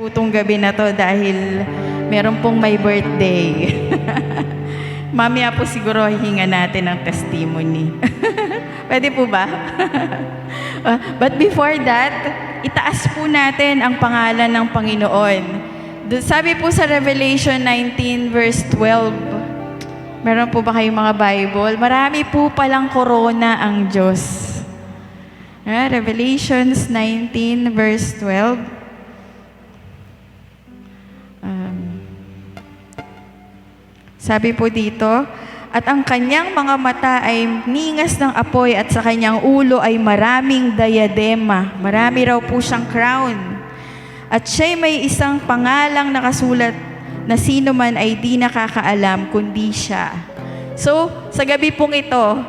Putong gabi na to dahil meron pong may birthday. Mamaya po siguro hinga natin ng testimony. Pwede po ba? But before that, itaas po natin ang pangalan ng Panginoon. Sabi po sa Revelation 19 verse 12, meron po ba kayong mga Bible? Marami po palang corona ang Diyos. Revelations 19 verse 12. Sabi po dito, at ang kanyang mga mata ay ningas ng apoy at sa kanyang ulo ay maraming diadema. Marami raw po siyang crown. At siya'y may isang pangalang nakasulat na sino man ay di nakakaalam kundi siya. So, sa gabi pong ito,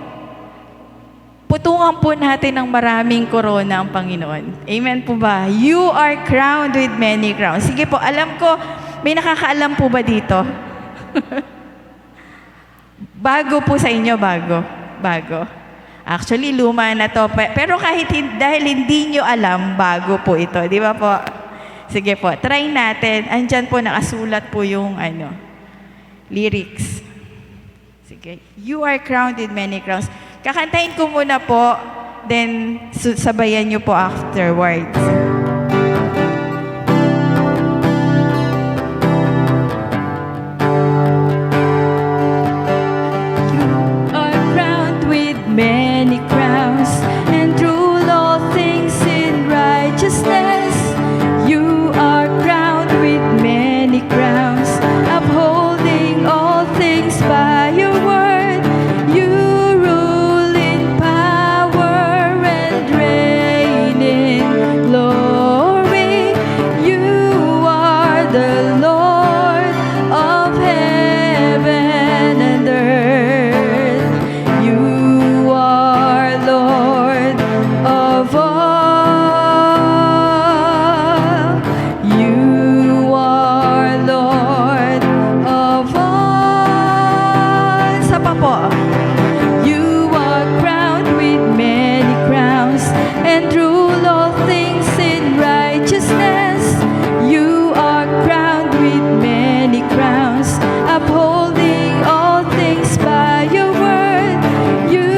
putungan po natin ng maraming corona ang Panginoon. Amen po ba? You are crowned with many crowns. Sige po, alam ko, may nakakaalam po ba dito? Bago po sa inyo, bago. Actually, luma na to. Pero kahit dahil hindi nyo alam, bago po ito. Di ba po? Sige po, try natin. Andyan po, nakasulat po yung lyrics. Sige. You are crowned with many crowns. Kakantahin ko muna po, then sabayan nyo po afterwards. Many crowns and rule all things in righteousness. You are crowned with many crowns, upholding all things by your word. You rule in power and reign in glory. You are the Lord of heaven and earth. Lord of all, you are Lord of all. Sa pa po. You are crowned with many crowns and rule all things in righteousness. You are crowned with many crowns, upholding all things by your word. You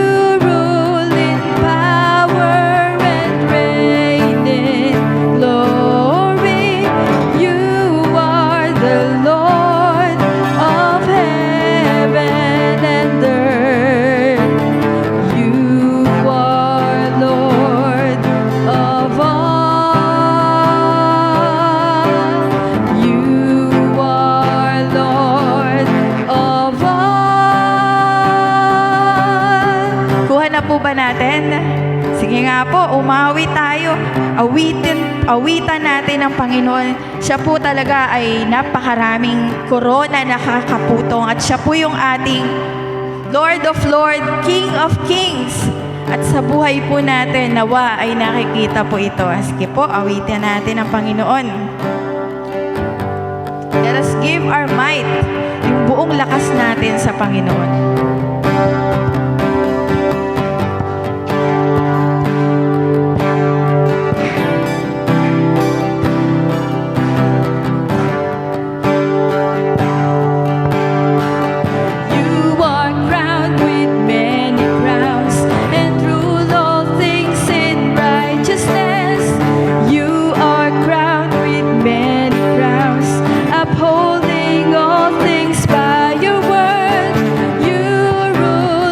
po ba natin? Sige nga po, umawi tayo. Awitan natin ang Panginoon. Siya po talaga ay napakaraming corona nakakaputong at siya po yung ating Lord of Lords, King of Kings. At sa buhay po natin, nawa ay nakikita po ito. Sige po, awitan natin ang Panginoon. Let us give our might, yung buong lakas natin sa Panginoon. Upholding all things by your word, you rule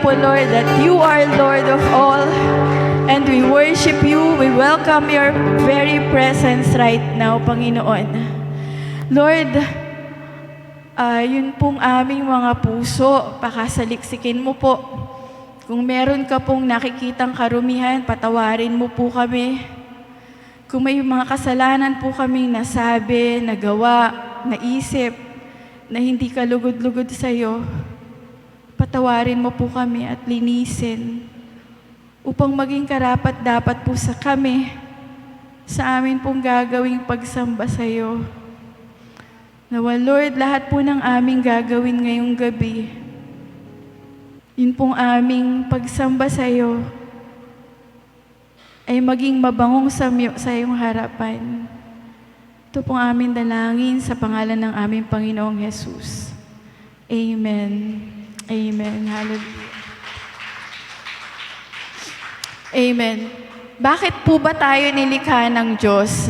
po, Lord, that you are Lord of all. And we worship you. We welcome your very presence right now, Panginoon. Lord, yun pong aming mga puso, pakasaliksikin mo po. Kung meron ka pong nakikitang karumihan, patawarin mo po kami. Kung may mga kasalanan po kaming nasabi, nagawa, naisip, na hindi ka lugod-lugod sa'yo, patawarin mo po kami at linisin upang maging karapat-dapat po sa kami, sa amin pong gagawing pagsamba sa'yo. Nawa, Lord, lahat po ng aming gagawin ngayong gabi, yun pong aming pagsamba sa'yo, ay maging mabangong sa iyong harapan. Ito pong aming dalangin sa pangalan ng aming Panginoong Jesus. Amen. Amen. Hallelujah. Amen. Bakit po ba tayo nilikha ng Diyos?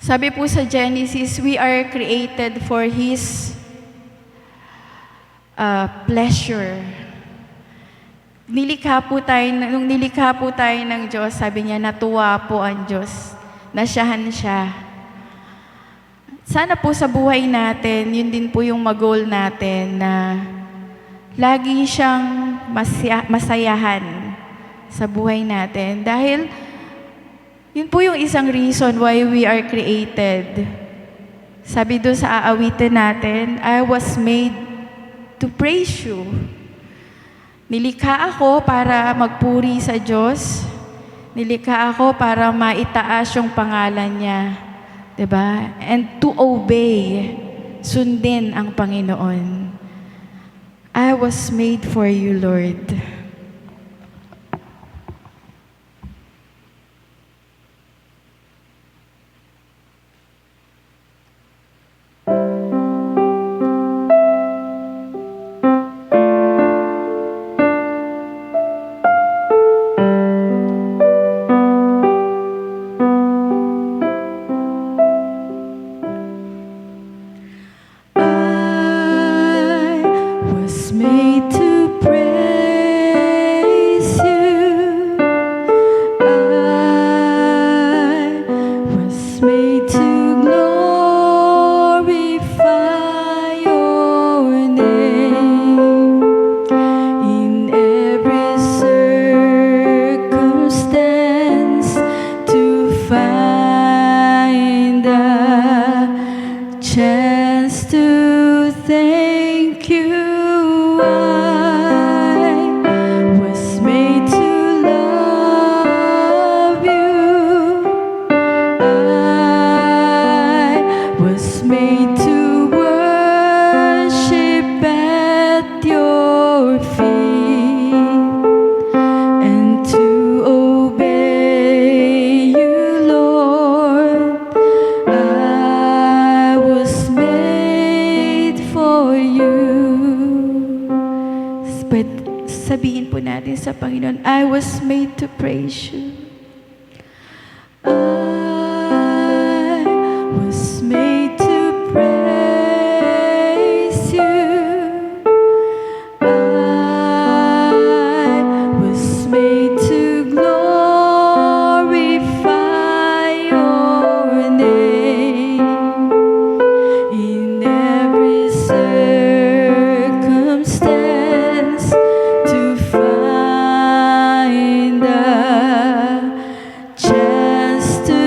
Sabi po sa Genesis, we are created for His pleasure. Nung nilikha po tayo ng Diyos, sabi niya, natuwa po ang Diyos. Nasyahan siya. Sana po sa buhay natin, yun din po yung mag-goal natin na lagi siyang masayahan sa buhay natin. Dahil yun po yung isang reason why we are created. Sabi doon sa aawitin natin, I was made to praise you. Nilikha ako para magpuri sa Diyos. Nilikha ako para maitaas yung pangalan niya. Diba? And to obey, sundin ang Panginoon. I was made for you, Lord. Sabihin po natin sa Panginoon, I was made to praise you. I was made to praise you. I was made to glorify your name in every circumstance. Find a chance to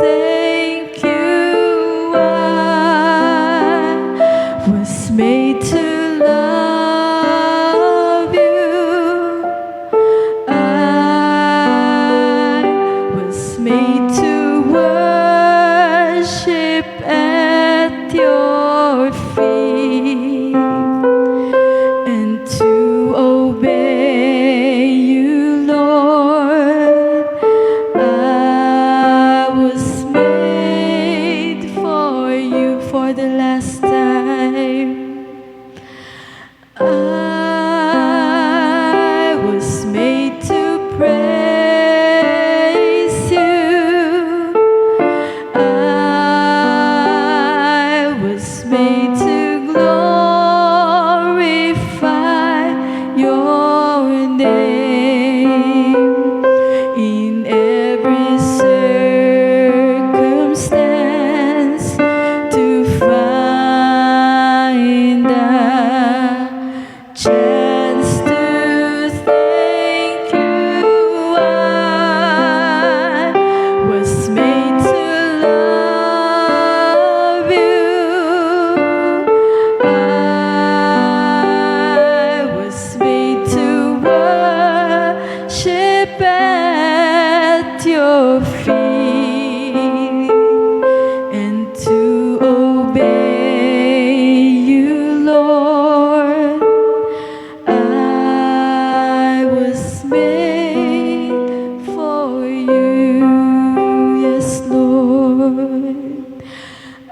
thank you. I was made to love you. I was made to worship at your feet and to obey you, Lord. I was made for you for the last time. I was made to praise you. I was made to glorify your name in every circumstance, to find a chance to thank you. I was made to love you. I was made to worship at your feet and to obey you, Lord. I was made for you, yes, Lord.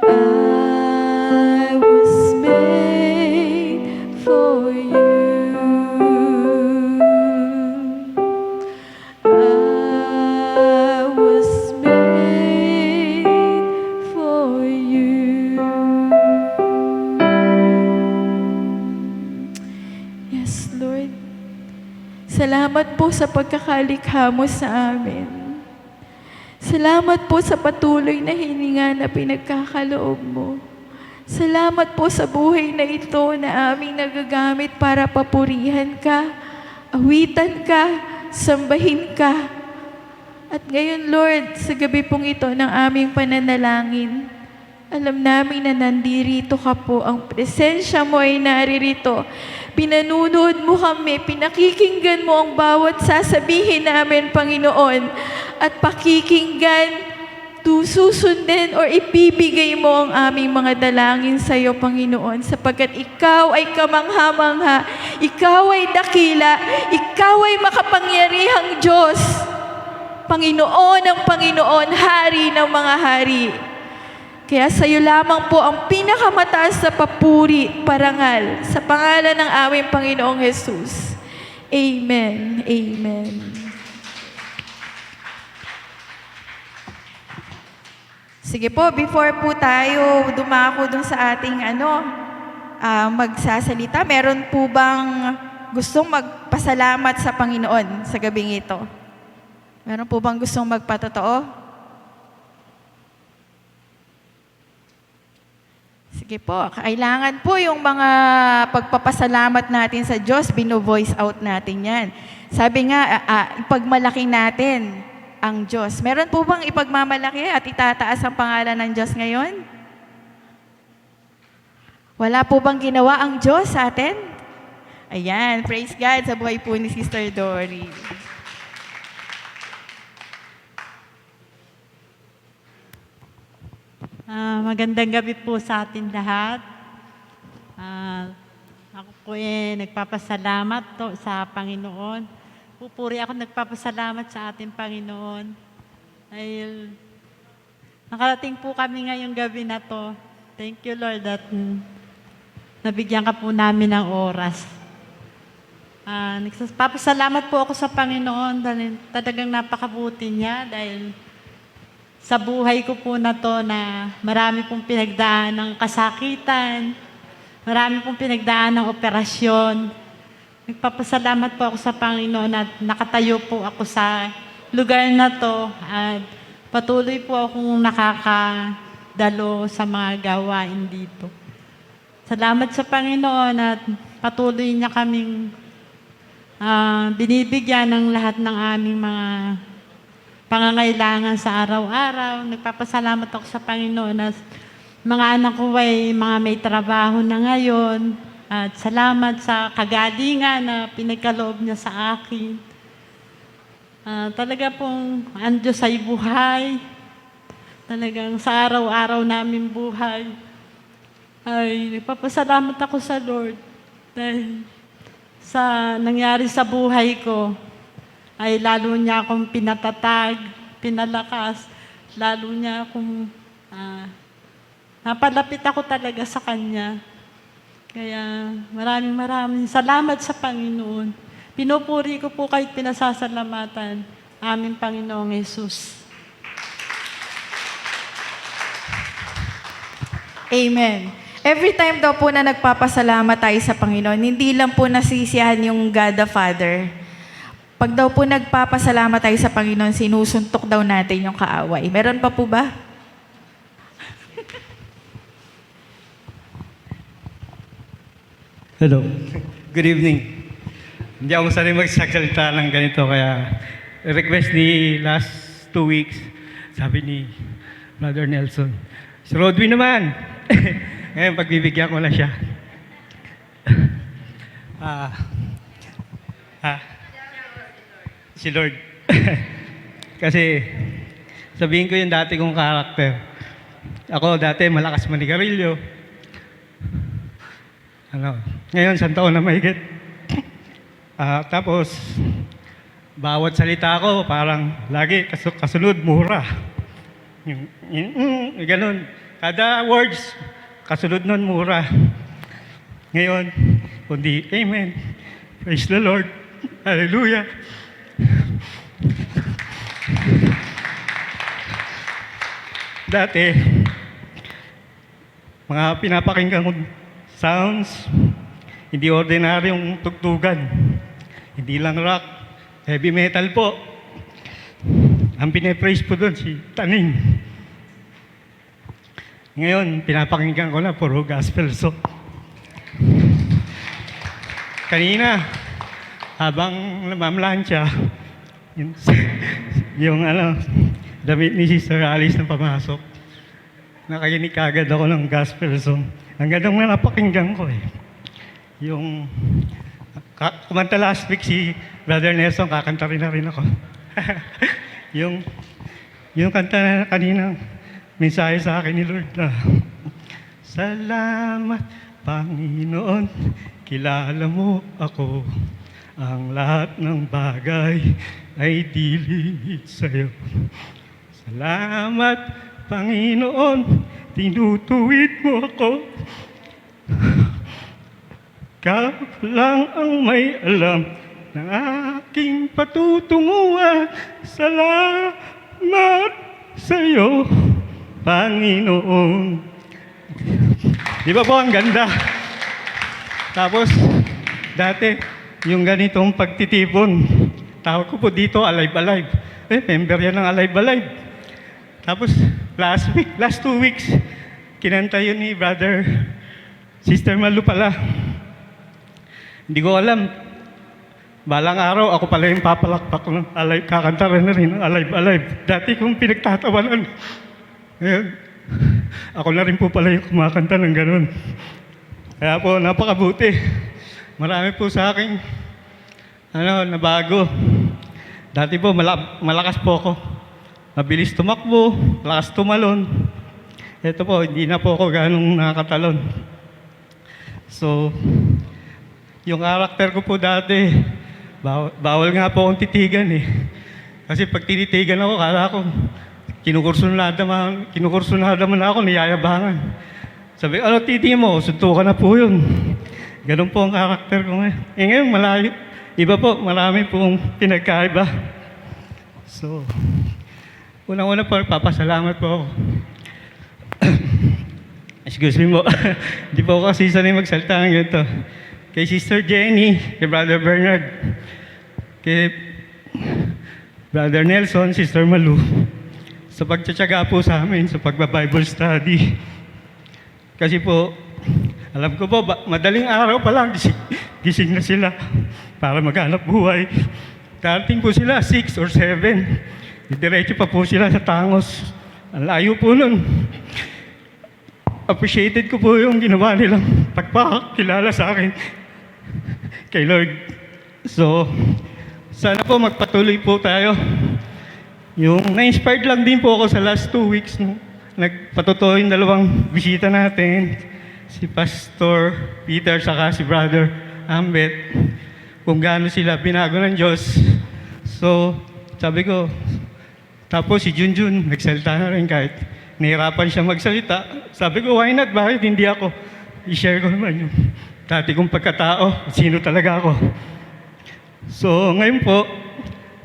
I was made for you. I was made for you. Yes, Lord. Salamat po sa pagkakalikha mo sa amin. Salamat po sa patuloy na hininga na pinagkakaloob mo. Salamat po sa buhay na ito na aming nagagamit para papurihan ka, awitan ka, sambahin ka. At ngayon, Lord, sa gabi pong ito ng aming pananalangin, alam namin na nandirito ka po. Ang presensya mo ay naririto. Pinanunood mo kami, pinakikinggan mo ang bawat sasabihin namin, Panginoon. At pakikinggan, susundin or ibibigay mo ang aming mga dalangin sa iyo, Panginoon. Sapagkat ikaw ay kamangha-mangha, ikaw ay dakila, ikaw ay makapangyarihang Diyos. Panginoon ng Panginoon, Hari ng mga hari. Kaya sa iyo lamang po ang pinakamataas na papuri, parangal, sa pangalan ng aming Panginoong Jesus. Amen. Amen. Sige po, before po tayo dumako dun sa ating magsasalita, meron po bang gustong magpasalamat sa Panginoon sa gabing ito? Meron po bang gustong magpatotoo? Sige po, kailangan po yung mga pagpapasalamat natin sa Diyos, bino-voice out natin yan. Sabi nga, ipagmalaki natin ang Diyos. Meron po bang ipagmamalaki at itataas ang pangalan ng Diyos ngayon? Wala po bang ginawa ang Diyos sa atin? Ayan, praise God sa buhay po ni Sister Dory. Magandang gabi po sa atin lahat. Ako po nagpapasalamat sa Panginoon. Pupuri ako nagpapasalamat sa ating Panginoon. Dahil nakarating po kami ngayong gabi na to. Thank you, Lord, that nabigyan ka po namin ng oras. Nagpapasalamat po ako sa Panginoon dahil talagang napakabuti niya dahil sa buhay ko po na to na marami pong pinagdaan ng kasakitan, marami pong pinagdaan ng operasyon. Nagpapasalamat po ako sa Panginoon at nakatayo po ako sa lugar na to at patuloy po akong nakakadalo sa mga gawain dito. Salamat sa Panginoon at patuloy niya kaming binibigyan ng lahat ng aming mga pangangailangan sa araw-araw. Nagpapasalamat ako sa Panginoon na mga anak ko ay mga may trabaho na ngayon. At salamat sa kagalingan na pinagkaloob niya sa akin. Talaga pong ang Diyos ay buhay. Talagang sa araw-araw namin buhay ay nagpapasalamat ako sa Lord dahil sa nangyari sa buhay ko ay lalo niya akong pinatatag, pinalakas, lalo niya akong napalapit ako talaga sa Kanya. Kaya maraming salamat sa Panginoon. Pinupuri ko po kahit pinasasalamatan aming Panginoong Yesus. Amen. Every time daw po na nagpapasalamat tayo sa Panginoon, hindi lang po nasisiyahan yung God the Father. Pag daw po nagpapasalamat tayo sa Panginoon, sinusuntok daw natin yung kaaway. Meron pa po ba? Hello. Good evening. Hindi ako sanay magsasalita ng ganito kaya request ni last 2 weeks, sabi ni Brother Nelson, si Rodwin naman. Ngayon, pagbibigyan ko na siya. Si Lord. Kasi sabihin ko yung dati kong karakter. Ako dati malakas manigarilyo. Ngayon, 1 taon na mahigit. Tapos, bawat salita ko, parang lagi kasunod, mura. Ganun. Kada words, kasunod nun, mura. Ngayon, kundi, Amen. Praise the Lord. Hallelujah. Dati, mga pinapakinggan ko sounds, hindi ordinaryong tugtugan. Hindi lang rock, heavy metal po. Ang pinapraise po doon, si Taning. Ngayon, pinapakinggan ko na, puro gospel song. Kanina, habang namamlansya, yung damit ni Sister Alice na pamasok, nakakinig kagad ako ng gospel song. Ang gandang na napakinggan ko eh. Yung kumanta last week si Brother Nelson, kakanta rin na rin ako. yung kanta na kanina, mensahe sa akin ni Lord na, salamat Panginoon, kilala mo ako, ang lahat ng bagay ay dilihit sa'yo. Salamat Panginoon, tinutuwid mo ako. Ikaw lang ang may alam ng aking patutunguhan. Salamat sa iyo, Panginoon. Di ba po ang ganda? Tapos, dati, yung ganitong pagtitipon, tawag ko po dito, Alive Alive. Member yan ng Alive Alive. Tapos, last 2 weeks, kinanta yun ni Brother Sister Malu pala. Hindi ko alam. Balang araw, ako pala yung papalakpak ng Alive. Kakanta rin na rin ng Alive Alive. Dati kong pinagtatawanan. Ngayon, ako na rin po pala yung kumakanta ng ganun. Kaya po, napakabuti. Marami po sa akin, nabago. Dati po, malakas po ako. Mabilis tumakbo, malakas tumalon. Ito po, hindi na po ako ganong nakatalon. So, yung karakter ko po dati, bawal nga po akong titigan eh. Kasi pag tinitigan ako, kala ko, kinukursunada man ako, niyayabangan. Sabi, ano titi mo? Suntukan na po yun. Ganun po ang karakter ko ngayon. Ngayon, malayo. Iba po, marami pong pinagkaiba. So, unang-una po, papasalamat po ako. Excuse me po. Hindi po ako kasi sanay magsalita ng ganito. Kay Sister Jenny, kay Brother Bernard, kay Brother Nelson, Sister Malu, sa pagtsatsaga po sa amin, sa pagba-Bible study. Kasi po, alam ko po, madaling araw pa lang, gising na sila para maghanap buhay. Darating po sila, 6 or 7. diretso pa po sila sa tangos. Ang layo po nun. Appreciated ko po yung ginawa nilang pagpakilala sa akin kay Lord. So, sana po magpatuloy po tayo. Yung na-inspired lang din po ako sa last 2 weeks. No? Nagpatotoo yung dalawang bisita natin. Si Pastor Peter saka si Brother Ambet. Kung gaano sila binago ng Diyos. So, sabi ko, tapos si Junjun, nagsalita na rin kahit nahirapan siya magsalita. Sabi ko, why not? Bakit hindi ako? I-share ko naman yung dati kong pagkatao, sino talaga ako. So, ngayon po,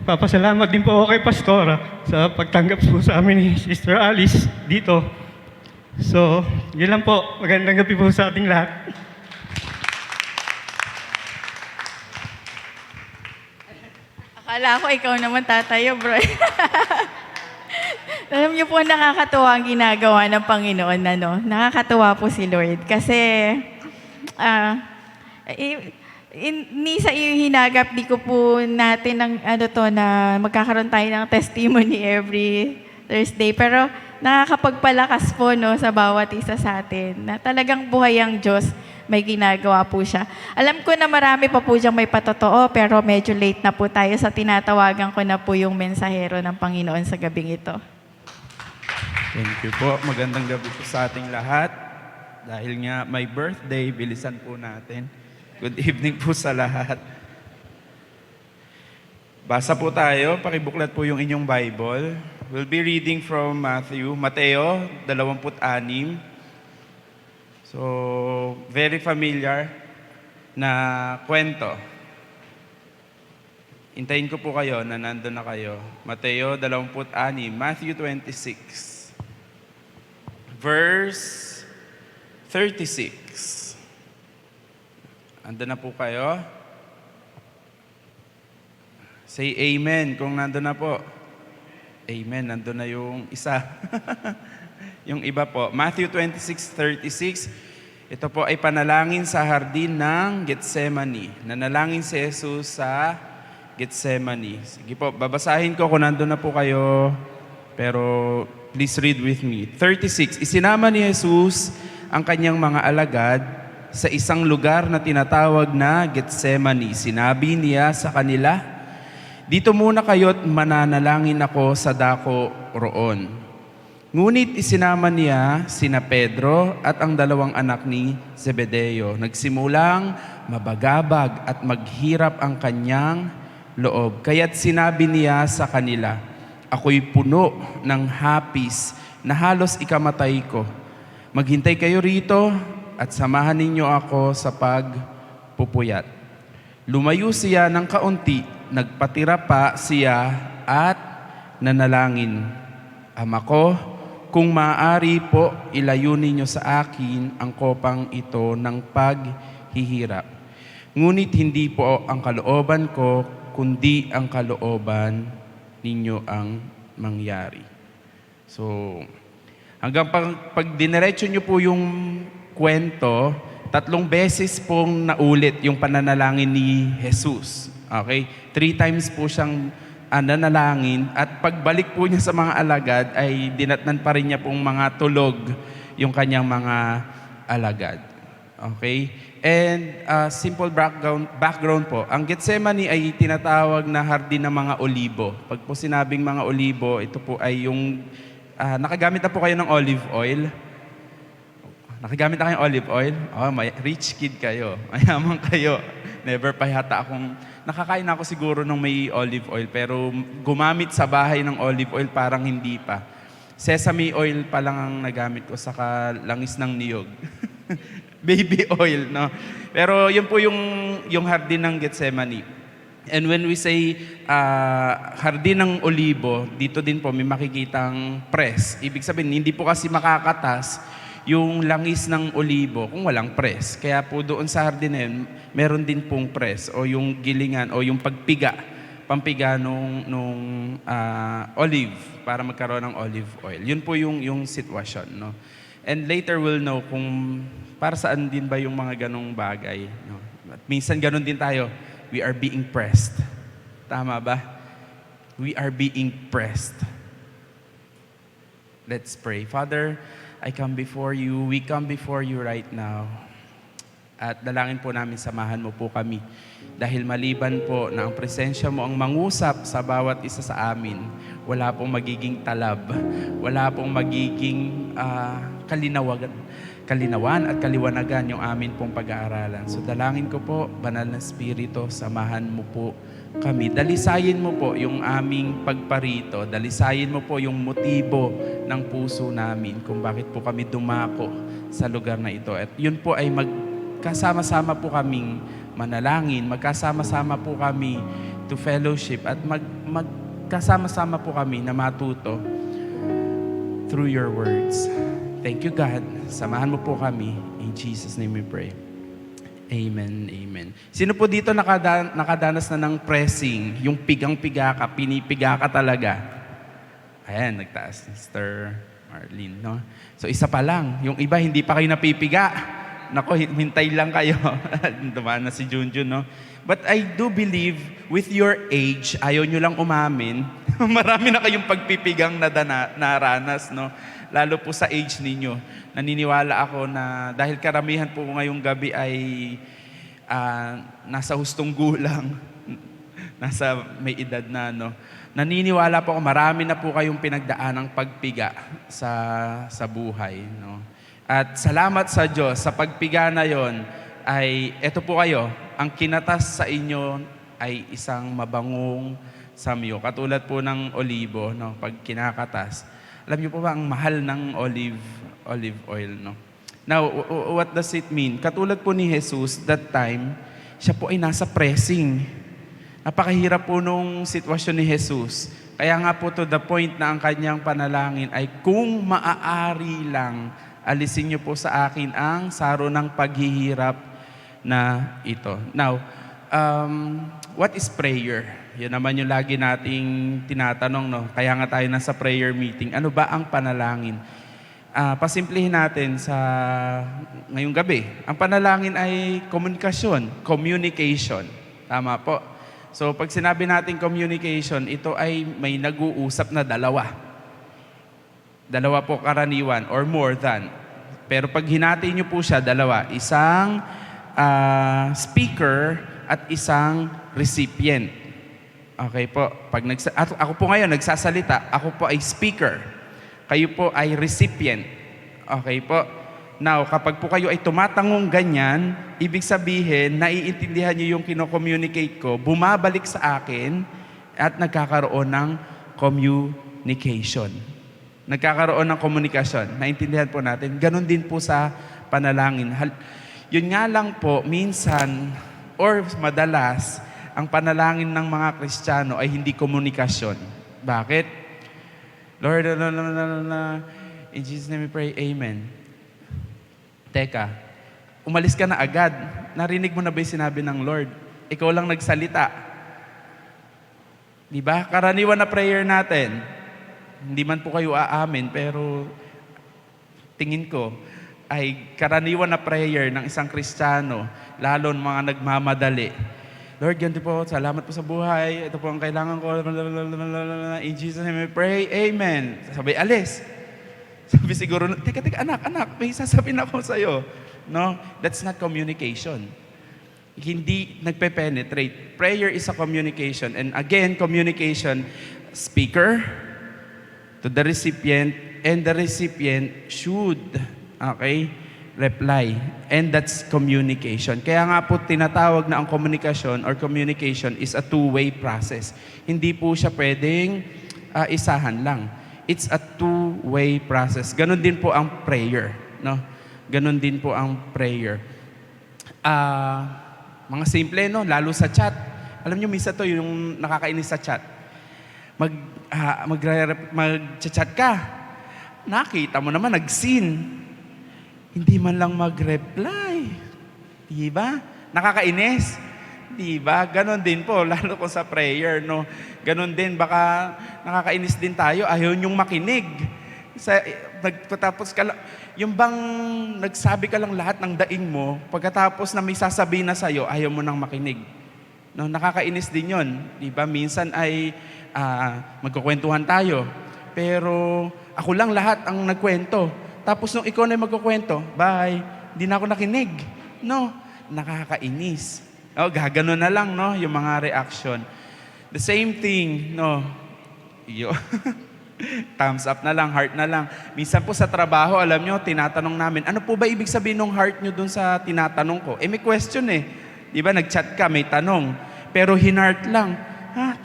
papasalamat din po ako kay Pastora sa pagtanggap po sa amin ni Sister Alice dito. So, yun lang po. Magandang gabi po sa ating lahat. Akala ko ikaw naman tatayo, bro. Alam niyo po, nakakatuwa ang ginagawa ng Panginoon, ano? Nakakatuwa po si Lord. Kasi, ni sa iyo hinagap, di ko po natin ng na magkakaroon tayo ng testimony every Thursday. Pero nakakapagpalakas po no, sa bawat isa sa atin na talagang buhay ang Diyos, may ginagawa po siya. Alam ko na marami pa po diyang may patotoo, pero medyo late na po tayo sa tinatawagan ko na po yung mensahero ng Panginoon sa gabing ito. Thank you po. Magandang gabi po sa ating lahat. Dahil nga may birthday, bilisan po natin. Good evening po sa lahat. Basa po tayo. Pakibuklat po yung inyong Bible. We'll be reading from Mateo 26. So, very familiar na kwento. Hintayin ko po kayo na nandun na kayo. Mateo 26, Matthew 26. Verse 36. Andun na po kayo? Say amen kung nandun na po. Amen, nandun na yung isa. Yung iba po. Matthew 26:36. Ito po ay panalangin sa hardin ng Getsemani. Nanalangin si Jesus sa Getsemani. Sige po, babasahin ko kung nandun na po kayo. Pero please read with me. 36. Isinama ni Jesus ang kanyang mga alagad sa isang lugar na tinatawag na Getsemani. Sinabi niya sa kanila, "Dito muna kayo't mananalangin ako sa dako roon." Ngunit isinama niya sina Pedro at ang dalawang anak ni Zebedeo. Nagsimulang mabagabag at maghirap ang kanyang loob. Kaya't sinabi niya sa kanila, "Ako'y puno ng hapis na halos ikamatay ko. Maghintay kayo rito at samahan ninyo ako sa pagpupuyat." Lumayo siya ng kaunti, nagpatira pa siya at nanalangin, "Ama ko, kung maaari po, ilayo ninyo sa akin ang kopang ito ng paghihirap. Ngunit hindi po ang kalooban ko, kundi ang kalooban ninyo ang mangyari." So, hanggang pag diniretso nyo po yung kwento, 3 beses pong naulit yung pananalangin ni Jesus. Okay? 3 times po siyang nanalangin at pagbalik po niya sa mga alagad ay dinatnan pa rin niya pong mga tulog yung kanyang mga alagad. Okay? And simple background po. Ang Getsemani ay tinatawag na hardin ng mga olibo. Pag po sinabing mga olibo, ito po ay yung nakagamit na po kayo ng olive oil. Nakagamit na kayong olive oil? Oh, may rich kid kayo. Mayaman kayo. Never pa yata akong... Nakakain ako siguro ng may olive oil, pero gumamit sa bahay ng olive oil parang hindi pa. Sesame oil pa lang ang nagamit ko, saka langis ng niyog. Baby oil, no? Pero yun po yung hardin ng Getsemani. And when we say hardin ng olibo, dito din po may makikitang press. Ibig sabihin, hindi po kasi makakatas yung langis ng olibo kung walang press. Kaya po doon sa hardin na yun, meron din pong press o yung gilingan o yung pampiga nung olive para magkaroon ng olive oil. Yun po yung sitwasyon. No? And later we'll know kung para saan din ba yung mga ganong bagay. No? At minsan ganon din tayo. We are being pressed. Tama ba? we are being pressed. Let's pray. Father, I come before you. We come before you right now. At dalangin po namin, samahan mo po kami. Dahil maliban po na ang presensya mo ang mangusap sa bawat isa sa amin, wala pong magiging talab, wala pong magiging kalinawan at kaliwanagan yung amin pong pag-aaralan. So dalangin ko po, Banal na Espiritu, samahan mo po kami. Dalisayin mo po yung aming pagparito. Dalisayin mo po yung motibo ng puso namin kung bakit po kami dumako sa lugar na ito. At yun po ay magkasama-sama po kaming manalangin, magkasama-sama po kami to fellowship at magkasama-sama po kami na matuto through your words. Thank you, God. Samahan mo po kami. In Jesus' name we pray. Amen, amen. Sino po dito nakadanas na ng pressing? Yung pigang-piga ka, pinipiga ka talaga. Ayan, nagtaas. Mr. Marlene, no? So, isa pa lang. Yung iba, hindi pa kayo napipiga. Nako, hintay lang kayo. Dumaan na si Junjun, no? But I do believe, with your age, ayaw nyo lang umamin, marami na kayong pagpipigang naranas, no? Lalo po sa age ninyo. Naniniwala ako na dahil karamihan po ngayong gabi ay nasa hustong gulang, nasa may edad na, no? Naniniwala po ako, marami na po kayong pinagdaanang pagpiga sa buhay, no? At salamat sa Diyos, sa pagpiga na yon ay, eto po kayo, ang kinatas sa inyo ay isang mabangong samyo. Katulad po ng olibo, no? Pag kinakatas. Alam niyo po ba ang mahal ng olive oil, no? Now, what does it mean? Katulad po ni Jesus, that time, siya po ay nasa pressing. Napakahirap po nung sitwasyon ni Jesus. Kaya nga po to the point na ang kanyang panalangin ay, kung maaari lang, alisin niyo po sa akin ang saro ng paghihirap na ito. Now, what is prayer? Yan naman yung lagi nating tinatanong, no? Kaya nga tayo nasa prayer meeting. Ano ba ang panalangin? Pasimplihin natin sa ngayong gabi. Ang panalangin ay komunikasyon, communication. Tama po. So pag sinabi natin communication, ito ay may nag-uusap na dalawa. Dalawa po karaniwan or more than. Pero pag hinati niyo po siya, dalawa. Isang speaker at isang recipient. Okay po. Ako po ngayon nagsasalita, ako po ay speaker. Kayo po ay recipient. Okay po. Now, kapag po kayo ay tumatangong ganyan, ibig sabihin, naiintindihan niyo yung kino-communicate ko, bumabalik sa akin at nagkakaroon ng communication. Nagkakaroon ng komunikasyon. Naintindihan po natin. Ganon din po sa panalangin. Yun nga lang po, minsan or madalas, ang panalangin ng mga Kristiyano ay hindi komunikasyon. Bakit? Lord, in Jesus' name we pray, amen. Teka, umalis ka na agad. Narinig mo na ba yung sinabi ng Lord? Ikaw lang nagsalita. Di ba? Karaniwan na prayer natin. Hindi man po kayo aamin, pero tingin ko ay karaniwan na prayer ng isang Kristiyano, lalo ng mga nagmamadali. Lord, ganito po, salamat po sa buhay. Ito po ang kailangan ko. In Jesus' name we pray, amen. Sabi, alis. Sabi siguro, teka, anak, may sasabihin ako sa'yo. No, that's not communication. Hindi nagpe-penetrate. Prayer is a communication. And again, communication, speaker to the recipient, and the recipient should, reply. And that's communication. Kaya nga po tinatawag na ang komunikasyon or communication is a two-way process. Hindi po siya pwedeng isahan lang. It's a two-way process. Ganon din po ang prayer. No? Ganon din po ang prayer. Mga simple, no? Lalo sa chat. Alam nyo, minsan to yung nakakainis sa chat. Mag-chat ka. Nakita mo naman, nag-seen. Hindi man lang mag-reply. Diba? Nakakainis. Diba? Ganon din po, lalo ko sa prayer, no? Ganon din, baka nakakainis din tayo, ayaw niyong makinig. Nagpatapos ka lang, yung bang nagsabi ka lang lahat ng daing mo, pagkatapos na may sasabihin na sa'yo, ayaw mo nang makinig. No, nakakainis din yon, di ba? Minsan ay magkukwentuhan tayo. Pero ako lang lahat ang nagkwento. Tapos nung ikaw na yung magkukwento, bye, hindi na ako nakinig. No, nakakainis. Gaganon na lang, no, yung mga reaction. The same thing, no, thumbs up na lang, heart na lang. Minsan po sa trabaho, alam nyo, tinatanong namin, ano po ba ibig sabihin ng heart nyo dun sa tinatanong ko? May question eh. Di ba, nag-chat ka, may tanong. Pero hinart lang.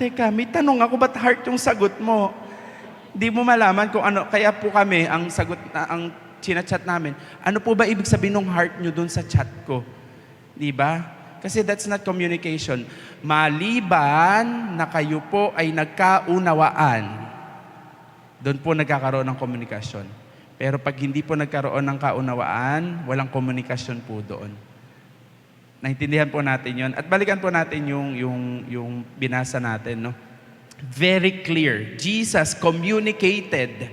Teka, may tanong ako, ba't heart yung sagot mo? Di mo malaman kung ano. Kaya po kami, ang sagot, ang chinachat namin, ano po ba ibig sabihin ng heart nyo dun sa chat ko? Di ba? Kasi that's not communication. Maliban na kayo po ay nagkaunawaan, doon po nagkakaroon ng komunikasyon. Pero pag hindi po nagkaroon ng kaunawaan, walang komunikasyon po doon. Naintindihan po natin yon. At balikan po natin yung binasa natin. No? Very clear. Jesus communicated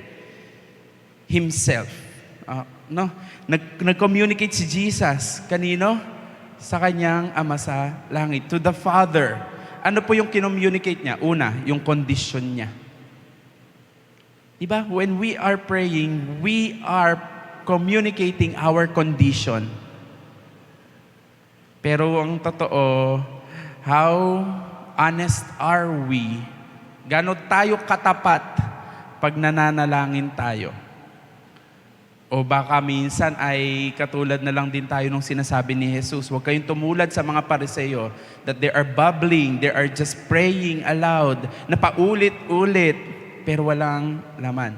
Himself. No? Nag-communicate si Jesus. Kanino? Sa Kanyang Ama sa langit. To the Father. Ano po yung kinommunicate niya? Una, yung condition niya. Diba? When we are praying, we are communicating our condition. Pero ang totoo, how honest are we? Gano'n tayo katapat pag nananalangin tayo? O baka minsan ay katulad na lang din tayo nung sinasabi ni Jesus, huwag kayong tumulad sa mga Pariseo that they are bubbling, they are just praying aloud, na paulit-ulit, pero walang laman.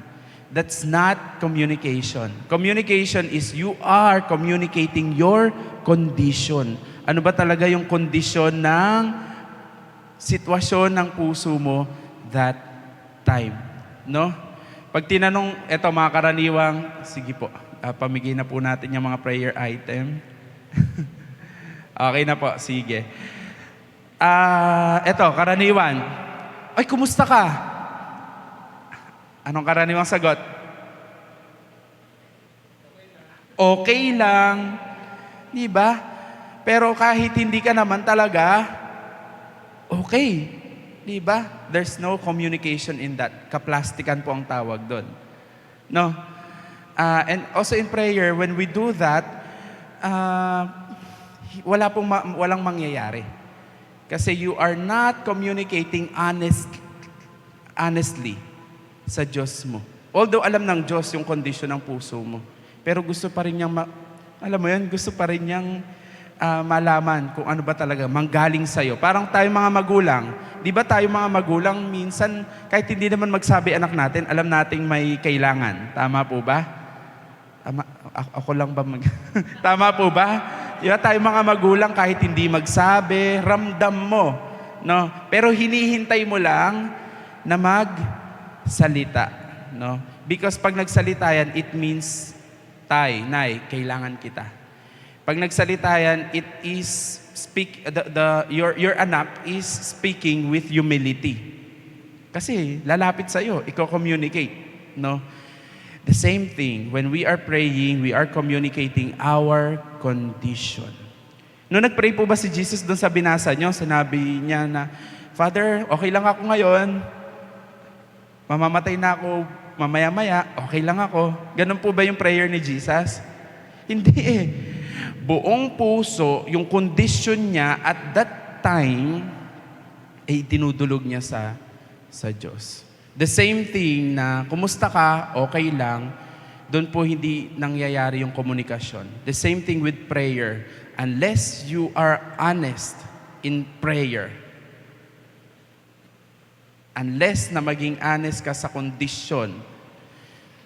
That's not communication. Communication is you are communicating your condition. Ano ba talaga yung kondisyon ng sitwasyon ng puso mo that time? No? Pag tinanong, eto mga karaniwang, sige po, pamigay na po natin yung mga prayer item. Okay na po, sige. Eto, karaniwan. Ay, kumusta ka? Anong karaniwang sagot? Okay lang. Di ba? Pero kahit hindi ka naman talaga, okay. Di ba? There's no communication in that. Kaplastikan po ang tawag doon. No? And also in prayer, when we do that, walang mangyayari. Kasi you are not communicating honestly sa Diyos mo. Although alam ng Diyos yung kondisyon ng puso mo. Pero gusto pa rin niyang, alam mo yan, gusto pa rin niyang malaman kung ano ba talaga manggaling sa'yo. Parang tayo mga magulang. Di ba tayo mga magulang, minsan, kahit hindi naman magsabi anak natin, alam nating may kailangan. Tama po ba? Ako lang ba Tama po ba? Di ba tayo mga magulang, kahit hindi magsabi, ramdam mo. No? Pero hinihintay mo lang na salita, no? Because pag nagsalita yan, it means, Nay, kailangan kita. Pag nagsalita yan, it is your anak is speaking with humility. Kasi lalapit sa iyo, ikaw communicate, no? The same thing, when we are praying, we are communicating our condition. Noong nagpray po ba si Jesus doon sa binasa nyo, sinabi niya na, Father, okay lang ako ngayon. Mamamatay na ako mamaya-maya, okay lang ako. Ganun po ba yung prayer ni Jesus? Hindi eh. Buong puso, yung condition niya at that time, ay tinudulog niya sa Diyos. The same thing na, kumusta ka, okay lang, doon po hindi nangyayari yung komunikasyon. The same thing with prayer. Unless you are honest in prayer, unless na maging honest ka sa kondisyon,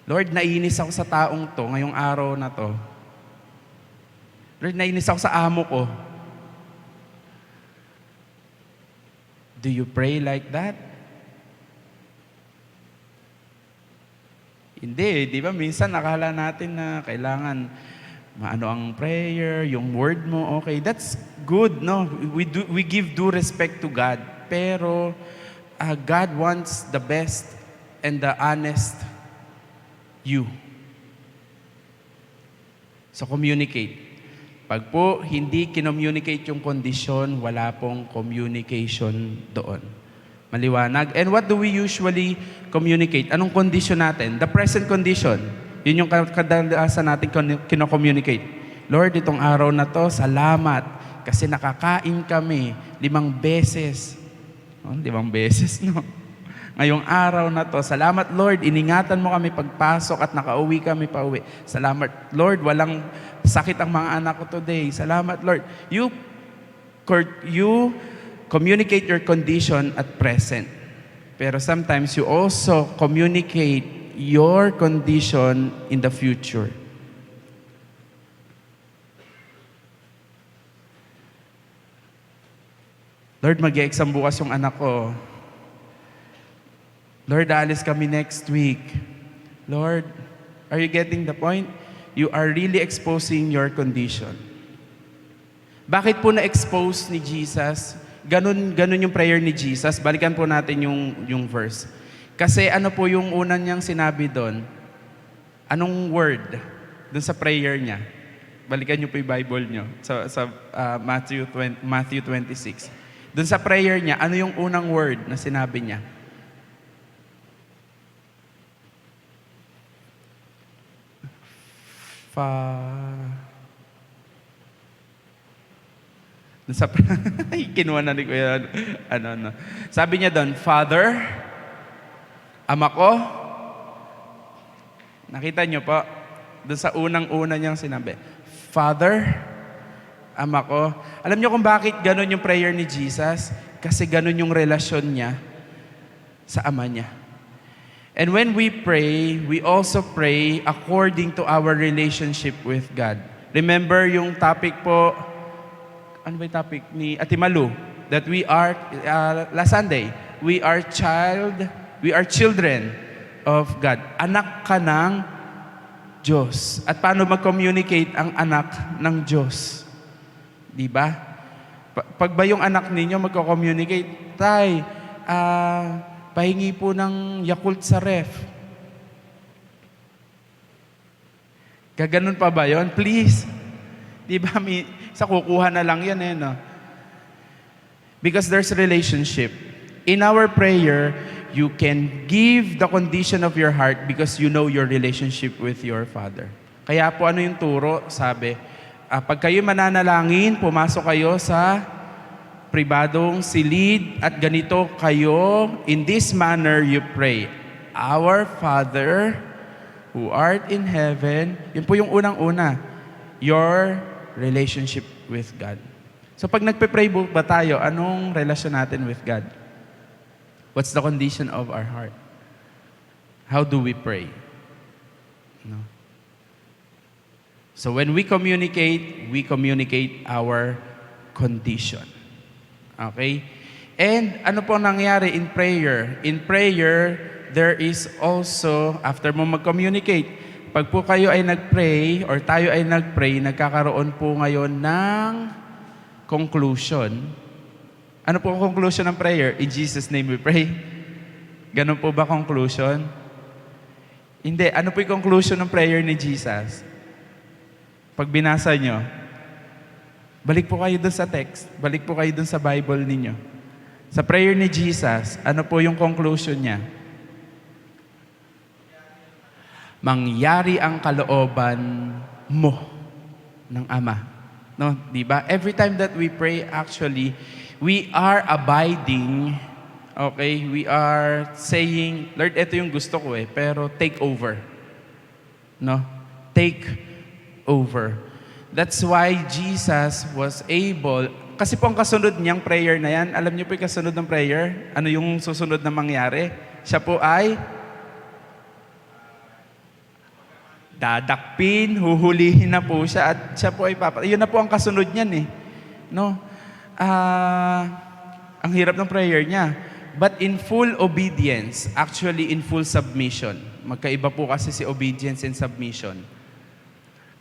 Lord, nainis ako sa taong to, ngayong araw na to. Lord, nainis ako sa amo ko. Do you pray like that? Hindi, di ba? Minsan nakala natin na kailangan maano ang prayer, yung word mo, okay. That's good, no? We give due respect to God. Pero God wants the best and the honest you. So communicate. Pag po hindi kinommunicate yung kondisyon, wala pong communication doon. Maliwanag. And what do we usually communicate? Anong condition natin? The present condition. Yun yung kadalasan natin kino-communicate. Lord, itong araw na to, salamat. Kasi nakakain kami 5 beses. 5 beses, no? Ngayong araw na to, salamat Lord, iningatan mo kami pagpasok at nakauwi kami pauwi. Salamat Lord, walang sakit ang mga anak ko today. Salamat Lord. You communicate your condition at present. Pero sometimes you also communicate your condition in the future. Lord, mag-e-exam bukas yung anak ko. Lord, aalis kami next week. Lord, are you getting the point? You are really exposing your condition. Bakit po na-expose ni Jesus? Ganun yung prayer ni Jesus. Balikan po natin yung verse. Kasi ano po yung unang niyang sinabi doon? Anong word doon sa prayer niya? Balikan niyo po yung Bible niyo sa Matthew 26. Doon sa prayer niya, ano yung unang word na sinabi niya? Kinuha na ni Kuya. Sabi niya doon, Father, Ama ko. Nakita niyo po, doon sa unang-una niyang sinabi, Father, Ama ko. Alam niyo kung bakit ganun yung prayer ni Jesus? Kasi ganun yung relasyon niya sa Ama niya. And when we pray, we also pray according to our relationship with God. Remember yung topic po, ano ba yung topic ni Ate Malu? That we are, last Sunday, we are children of God. Anak ka ng Diyos. At paano mag-communicate ang anak ng Diyos? Di ba? Pag ba yung anak ninyo magko-communicate, Tay, pahingi po ng Yakult sa ref. Gaganon pa ba yon? Please. Di ba? Sa kukuha na lang yan eh, no? Because there's relationship. In our prayer, you can give the condition of your heart because you know your relationship with your Father. Kaya po ano yung turo? Sabi, pag kayo mananalangin, pumasok kayo sa pribadong silid at ganito kayo, in this manner you pray, Our Father who art in heaven. Yun po yung unang-una, your relationship with God. So pag nagpe-pray ba tayo, anong relasyon natin with God? What's the condition of our heart? How do we pray? No. So when we communicate our condition. Okay? And ano po nangyari in prayer? In prayer, there is also, after mo mag-communicate, pag po kayo ay nag-pray or tayo ay nag-pray, nagkakaroon po ngayon ng conclusion. Ano po ang conclusion ng prayer? In Jesus' name we pray. Ganun po ba conclusion? Hindi. Ano po yung conclusion ng prayer ni Jesus? Pag binasa nyo, balik po kayo dun sa text. Balik po kayo dun sa Bible ninyo. Sa prayer ni Jesus, ano po yung conclusion niya? Mangyari ang kalooban mo ng Ama. No, di ba? Every time that we pray, actually, we are abiding, okay? We are saying, Lord, ito yung gusto ko pero take over. No? Take over. That's why Jesus was able, kasi po ang kasunod niyang prayer na yan, alam niyo po yung kasunod ng prayer? Ano yung susunod na mangyari? Siya po ay dadakpin, huhulihin na po siya at siya po ay yun na po ang kasunod niyan eh. No? Ang hirap ng prayer niya. But in full obedience, actually in full submission. Magkaiba po kasi si obedience and submission.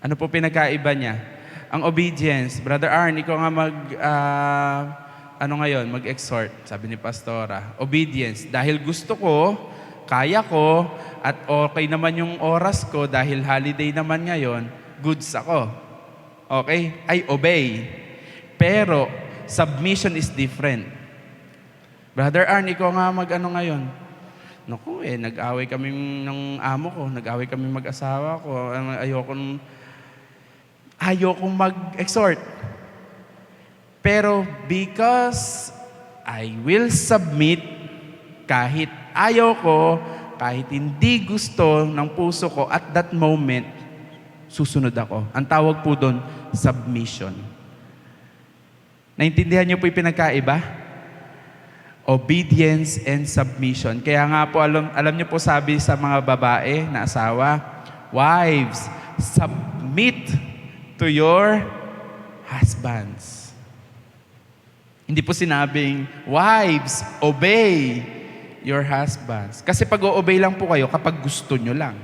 Ano po pinagkaiba niya? Ang obedience, Brother Arn, ikaw nga mag-exhort, sabi ni Pastora. Obedience, dahil gusto ko, kaya ko, at okay naman yung oras ko dahil holiday naman ngayon, goods ako. Okay? I obey. Pero, submission is different. Brother Arn, ikaw nga mag-ano ngayon? Naku nag-away kami ng amo ko, nag-away kami mag-asawa ko, ayokong mag-exhort. Pero because I will submit, kahit ayaw ko, kahit hindi gusto ng puso ko at that moment, susunod ako. Ang tawag po doon, submission. Naintindihan niyo po yung pinagkaiba? Obedience and submission. Kaya nga po, alam niyo po sabi sa mga babae na asawa, wives, submit to your husbands. Hindi po sinabing, wives, obey your husbands. Kasi pag-o-obey lang po kayo kapag gusto nyo lang.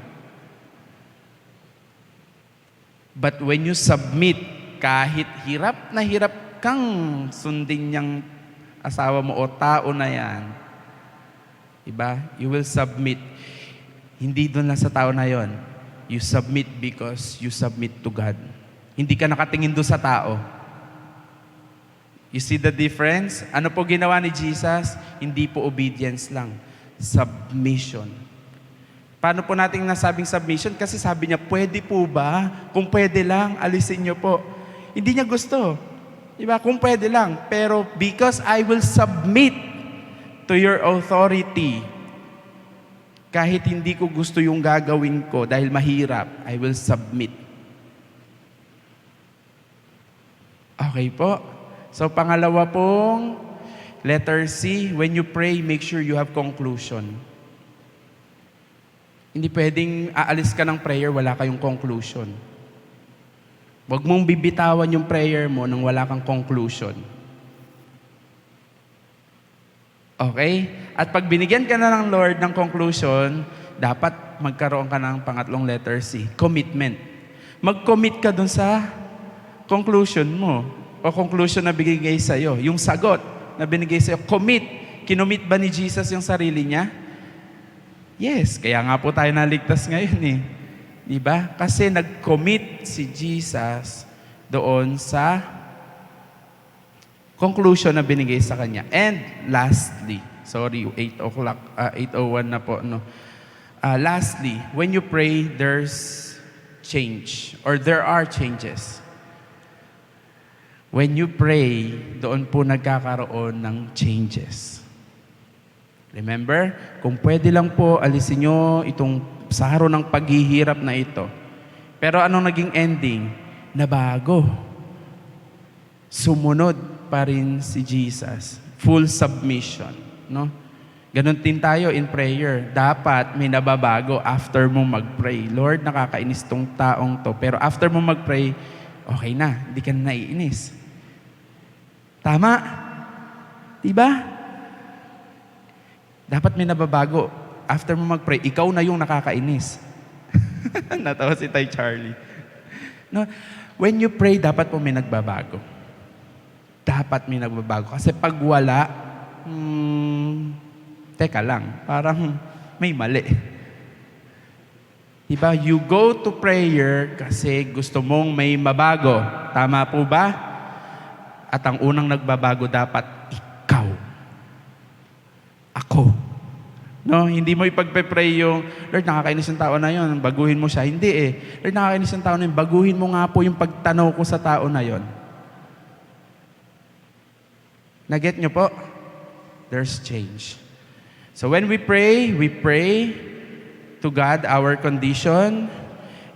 But when you submit, kahit hirap na hirap kang sundin niyang asawa mo o tao na yan, diba? You will submit. Hindi doon lang sa tao na yon. You submit because you submit to God. Hindi ka nakatingin doon sa tao. You see the difference? Ano po ginawa ni Jesus? Hindi po obedience lang. Submission. Paano po natin nasabing submission? Kasi sabi niya, pwede po ba? Kung pwede lang, alisin niyo po. Hindi niya gusto. Diba? Kung pwede lang. Pero because I will submit to your authority, kahit hindi ko gusto yung gagawin ko dahil mahirap, I will submit. Okay po? So pangalawa pong letter C, when you pray, make sure you have conclusion. Hindi pwedeng aalis ka ng prayer, wala kayong conclusion. Huwag mong bibitawan yung prayer mo nang wala kang conclusion. Okay? At pag binigyan ka na ng Lord ng conclusion, dapat magkaroon ka ng pangatlong letter C, commitment. Mag-commit ka dun sa conclusion mo o conclusion na binigay sa'yo. Yung sagot na binigay sa'yo, commit. Kinomit ba ni Jesus yung sarili niya? Yes, kaya nga po tayo naligtas ngayon eh. Diba? Kasi nag-commit si Jesus doon sa conclusion na binigay sa kanya. And lastly, sorry, 8:01 na po. No? Lastly, when you pray, there's change or there are changes. When you pray, doon po nagkakaroon ng changes. Remember, kung pwede lang po, alisin nyo itong saro ng paghihirap na ito. Pero anong naging ending? Nabago. Sumunod pa rin si Jesus. Full submission. No? Ganon din tayo in prayer. Dapat may nababago after mo mag-pray. Lord, nakakainis tong taong to. Pero after mo mag-pray, okay na, hindi ka na naiinis. Tama? Diba? Dapat may nababago. After mo mag-pray, ikaw na yung nakakainis. Natawa si Tay Charlie. No? When you pray, dapat po may nagbabago. Dapat may nagbabago. Kasi pag wala, teka lang, parang may mali. Diba? You go to prayer kasi gusto mong may mabago. Tama po ba? At ang unang nagbabago dapat ikaw. Ako. No, hindi mo ipagpe-pray yung, Lord, nakakainis yung tao na yon, baguhin mo siya. Hindi eh. Lord, nakakainis yung tao na yun, baguhin mo nga po yung pagtanaw ko sa tao na yon. Naget nyo po? There's change. So when we pray to God our condition.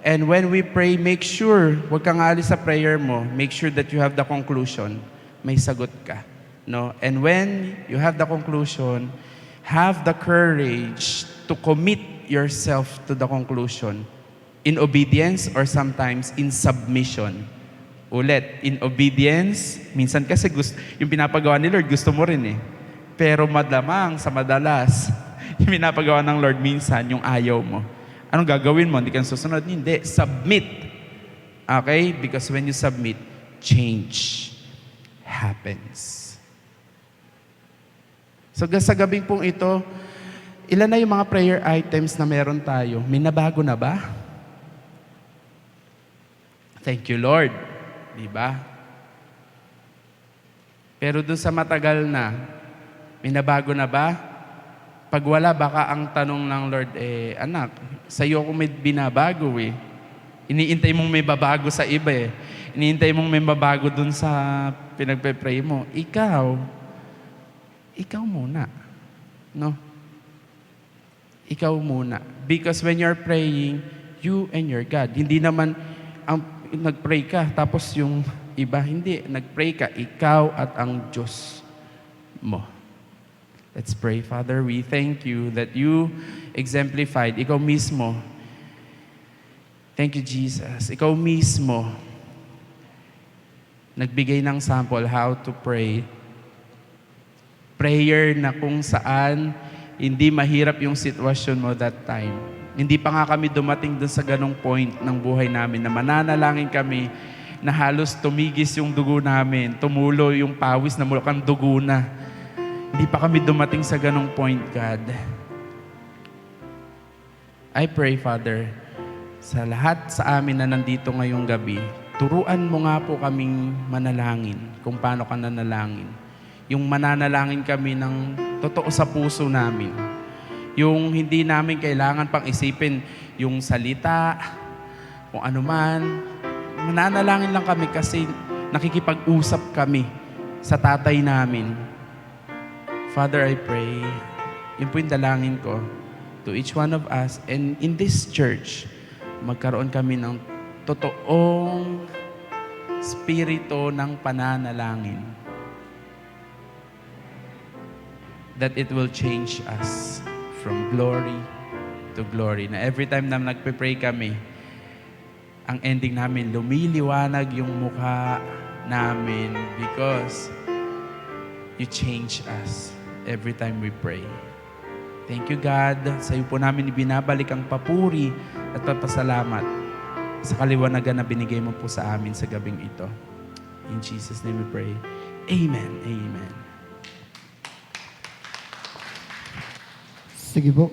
And when we pray, make sure, huwag kang alis sa prayer mo, make sure that you have the conclusion. May sagot ka. No? And when you have the conclusion, have the courage to commit yourself to the conclusion in obedience or sometimes in submission. Ulit, in obedience, minsan kasi yung pinapagawa ni Lord, gusto mo rin eh. Pero madamang sa madalas, yung pinapagawa ng Lord minsan, yung ayaw mo. Anong gagawin mo? Hindi ka susunod? Hindi. Submit. Okay? Because when you submit, change happens. So sa gabing pong ito, ilan na yung mga prayer items na meron tayo? May nabago na ba? Thank you, Lord. Diba? Pero doon sa matagal na, May nabago na ba? Pag wala, baka ang tanong ng Lord, anak, sa'yo ako may binabago eh. Iniintay mong may babago sa iba eh. Iniintay mong may babago dun sa pinagpe-pray mo. Ikaw muna. No? Ikaw muna. Because when you're praying, you and your God. Hindi naman nag-pray ka, tapos yung iba, hindi. Nag-pray ka, ikaw at ang Diyos mo. Let's pray. Father, we thank you that you exemplified, ikaw mismo. Thank you, Jesus. Ikaw mismo, nagbigay ng sample how to pray. Prayer na kung saan hindi mahirap yung sitwasyon mo that time. Hindi pa nga kami dumating dun sa ganong point ng buhay namin na mananalangin kami na halos tumigis yung dugo namin, tumulo yung pawis na mukhang dugo na. Hindi pa kami dumating sa ganong point, God. I pray, Father, sa lahat sa amin na nandito ngayong gabi, turuan mo nga po kaming manalangin kung paano ka nanalangin. Yung mananalangin kami ng totoo sa puso namin. Yung hindi namin kailangan pang isipin yung salita, kung ano man. Mananalangin lang kami kasi nakikipag-usap kami sa tatay namin. Father, I pray, yun po yung dalangin ko to each one of us and in this church, magkaroon kami ng totoong spirito ng pananalangin. That it will change us from glory to glory. Na every time na nagpe-pray kami, ang ending namin, lumiliwanag yung mukha namin because you change us every time we pray. Thank you, God. Sa iyo po namin ibinabalik ang papuri at papasalamat sa kaliwanagan na binigay mo po sa amin sa gabing ito. In Jesus' name we pray. Amen. Amen. Sige po.